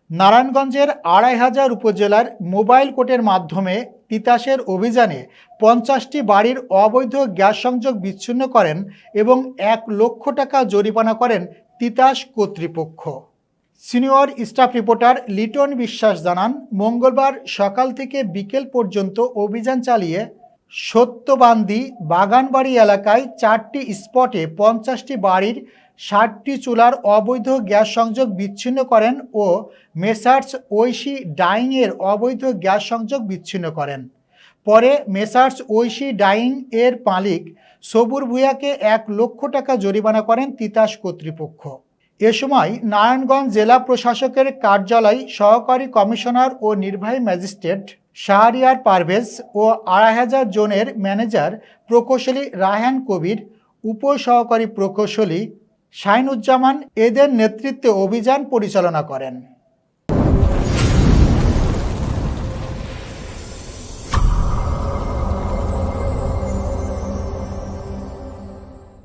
নারায়ণগঞ্জের ২৫০০ উপজেলার মোবাইল কোর্টের মাধ্যমে তিতাসের অভিযানে ৫০টি বাড়ির অবৈধ গ্যাস সংযোগ বিচ্ছিন্ন করেন এবং ১,০০,০০০ টাকা জরিমানা করেন তিতাস কর্তৃপক্ষ। সিনিয়র স্টাফ রিপোর্টার লিটন বিশ্বাস জানান, মঙ্গলবার সকাল থেকে বিকেল পর্যন্ত অভিযান চালিয়ে সত্যবান্দি বাগানবাড়ি এলাকায় ৪টি স্পটে ৫০টি বাড়ির ৬০টি চুলার অবৈধ গ্যাস সংযোগ বিচ্ছিন্ন করেন ও মেসার্স ঐশী ডাইংয়ের অবৈধ গ্যাস সংযোগ বিচ্ছিন্ন করেন। পরে মেসার্স ঐশী ডাইং এর মালিক সবুর ভূঁইয়াকে ১,০০,০০০ টাকা জরিমানা করেন তিতাস কর্তৃপক্ষ। এ সময় নারায়ণগঞ্জ জেলা প্রশাসকের কার্যালয় সহকারী কমিশনার ও নির্বাহী ম্যাজিস্ট্রেট শাহরিয়ার পারভেজ ও ২৫০০ জোনের ম্যানেজার প্রকৌশলী রায়হান কবির, উপসহকারী প্রকৌশলী শাহিনুজ্জামান এদের নেতৃত্বে অভিযান পরিচালনা করেন।